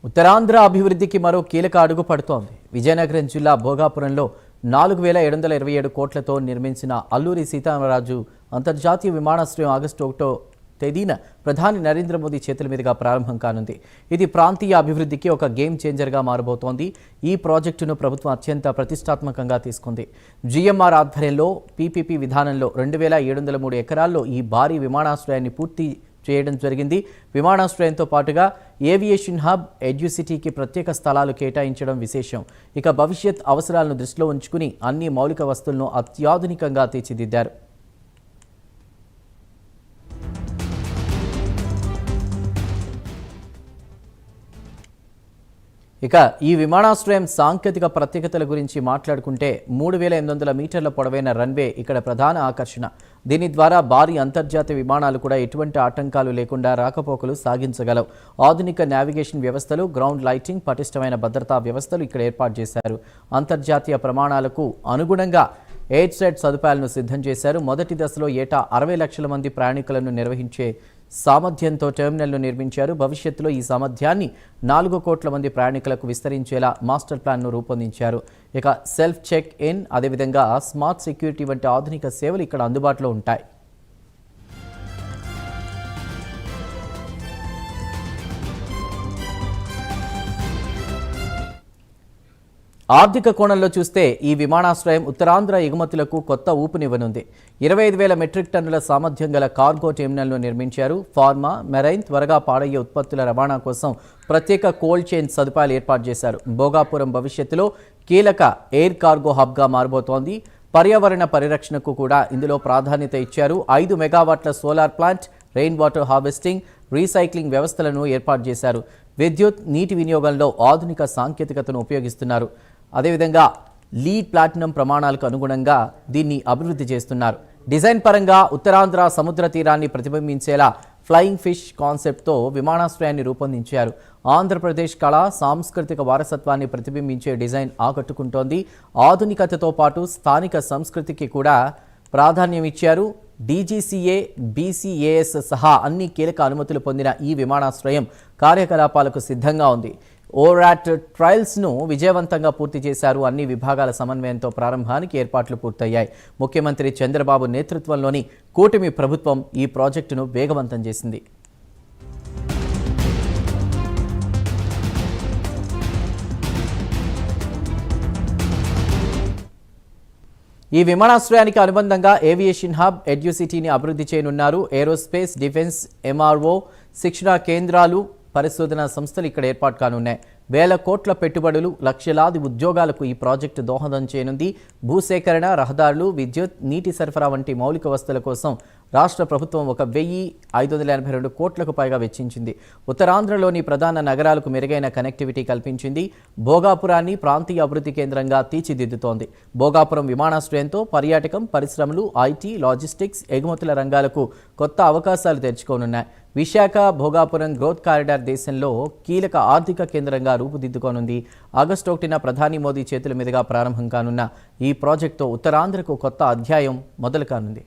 ఉత్తరాంధ్ర అభివృద్ధికి మరో కీలక అడుగు పడుతోంది. విజయనగరం జిల్లా భోగాపురంలో 4727 కోట్లతో నిర్మించిన అల్లూరి సీతారామరాజు అంతర్జాతీయ విమానాశ్రయం ఆగస్టు 1వ తేదీన ప్రధాని నరేంద్ర మోదీ చేతుల మీదుగా ప్రారంభం కానుంది. ఇది ప్రాంతీయ అభివృద్ధికి ఒక గేమ్ చేంజర్గా మారబోతోంది. ఈ ప్రాజెక్టును ప్రభుత్వం అత్యంత ప్రతిష్టాత్మకంగా తీసుకుంది. జీఎంఆర్ ఆధ్వర్యంలో పీపీపీ విధానంలో 2703 ఎకరాల్లో ఈ భారీ విమానాశ్రయాన్ని పూర్తి చేయడం జరిగింది. విమానాశ్రయంతో పాటుగా ఏవియేషన్ హబ్, ఎడ్యుసిటీకి ప్రత్యేక స్థలాలు కేటాయించడం విశేషం. ఇక భవిష్యత్ అవసరాలను దృష్టిలో ఉంచుకుని అన్ని మౌలిక వస్తువులను అత్యాధునికంగా తీర్చిదిద్దారు. ఇక ఈ విమానాశ్రయం సాంకేతిక ప్రత్యేకతల గురించి మాట్లాడుకుంటే 3800 మీటర్ల పొడవైన రన్వే ఇక్కడ ప్రధాన ఆకర్షణ. దీని ద్వారా భారీ అంతర్జాతీయ విమానాలు కూడా ఎటువంటి ఆటంకాలు లేకుండా రాకపోకలు సాగించగలవు. ఆధునిక నావిగేషన్ వ్యవస్థలు, గ్రౌండ్ లైటింగ్, పటిష్టమైన భద్రతా వ్యవస్థలు ఇక్కడ ఏర్పాటు చేశారు. అంతర్జాతీయ ప్రమాణాలకు అనుగుణంగా ఎయిర్ సైడ్ సదుపాయాలను సిద్ధం చేశారు. మొదటి దశలో ఏటా 60 లక్షల మంది ప్రయాణికులను నిర్వహించే సామర్థ్యంతో టెర్మినల్ను నిర్మించారు. భవిష్యత్తులో ఈ సామర్థ్యాన్ని 4 కోట్ల మంది ప్రయాణికులకు విస్తరించేలా మాస్టర్ ప్లాన్ను రూపొందించారు. ఇక సెల్ఫ్ చెక్ ఇన్, అదేవిధంగా స్మార్ట్ సెక్యూరిటీ వంటి ఆధునిక సేవలు ఇక్కడ అందుబాటులో ఉంటాయి. ఆర్థిక కోణంలో చూస్తే ఈ విమానాశ్రయం ఉత్తరాంధ్ర ఎగుమతులకు కొత్త ఊపునివ్వనుంది. 25,000 మెట్రిక్ టన్నుల సామర్థ్యం గల కార్గో టెర్మినల్ను నిర్మించారు. ఫార్మా, మెరైన్, త్వరగా పాడయ్యే ఉత్పత్తుల రవాణా కోసం ప్రత్యేక కోల్డ్ చైన్ సదుపాయాలు ఏర్పాటు చేశారు. భోగాపురం భవిష్యత్తులో కీలక ఎయిర్ కార్గో హబ్గా మారబోతోంది. పర్యావరణ పరిరక్షణకు కూడా ఇందులో ప్రాధాన్యత ఇచ్చారు. 5 మెగావాట్ల solar plant, rain water harvesting, recycling వ్యవస్థలను ఏర్పాటు చేశారు. విద్యుత్, నీటి వినియోగంలో ఆధునిక సాంకేతికతను ఉపయోగిస్తున్నారు. అదేవిధంగా లీడ్ ప్లాటినం ప్రమాణాలకు అనుగుణంగా దీన్ని అభివృద్ధి చేస్తున్నారు. డిజైన్ పరంగా ఉత్తరాంధ్ర సముద్ర తీరాన్ని ప్రతిబింబించేలా ఫ్లయింగ్ ఫిష్ కాన్సెప్ట్తో విమానాశ్రయాన్ని రూపొందించారు. ఆంధ్రప్రదేశ్ కళ, సాంస్కృతిక వారసత్వాన్ని ప్రతిబింబించే డిజైన్ ఆకట్టుకుంటోంది. ఆధునికతతో పాటు స్థానిక సంస్కృతికి కూడా ప్రాధాన్యం ఇచ్చారు. డీజీసీఏ, బీసీఏఎస్ సహా అన్ని కీలక అనుమతులు పొందిన ఈ విమానాశ్రయం కార్యకలాపాలకు సిద్ధంగా ఉంది. ఓరాట్ ట్రయల్స్ను విజయవంతంగా పూర్తి చేశారు. అన్ని విభాగాల సమన్వయంతో ప్రారంభానికి ఏర్పాట్లు పూర్తయ్యాయి. ముఖ్యమంత్రి చంద్రబాబు నేతృత్వంలోని కూటమి ప్రభుత్వం ఈ ప్రాజెక్టును వేగవంతం చేసింది. ఈ విమానాశ్రయానికి అనుబంధంగా ఏవియేషన్ హబ్, ఎడ్యుసిటీని అభివృద్ధి చేయనున్నారు. ఏరోస్పేస్, డిఫెన్స్, ఎంఆర్ఓ, శిక్షణా కేంద్రాలు, పరిశోధనా సంస్థలు ఇక్కడ ఏర్పాటు కానున్నాయి. 1,000 కోట్ల పెట్టుబడులు, లక్షలాది ఉద్యోగాలకు ఈ ప్రాజెక్టు దోహదం చేయనుంది. భూసేకరణ, రహదారులు, విద్యుత్, నీటి సరఫరా వంటి మౌలిక వస్తువుల కోసం రాష్ట్ర ప్రభుత్వం 1,582 కోట్లకు పైగా వెచ్చించింది. ఉత్తరాంధ్రలోని ప్రధాన నగరాలకు మెరుగైన కనెక్టివిటీ కల్పించింది. భోగాపురాన్ని ప్రాంతీయ అభివృద్ధి కేంద్రంగా తీర్చిదిద్దుతోంది. భోగాపురం విమానాశ్రయంతో పర్యాటకం, పరిశ్రమలు, ఐటీ, లాజిస్టిక్స్, ఎగుమతుల రంగాలకు కొత్త అవకాశాలు తెరుచుకోనున్నాయి. విశాఖ భోగాపురం గ్రోత్ కారిడార్ దేశంలో కీలక ఆర్థిక కేంద్రంగా రూపుదిద్దుకోనుంది. ఆగస్టు 1న ప్రధాని మోదీ చేతుల మీదుగా ప్రారంభం కానున్న ఈ ప్రాజెక్టుతో ఉత్తరాంధ్రకు కొత్త అధ్యాయం మొదలు కానుంది.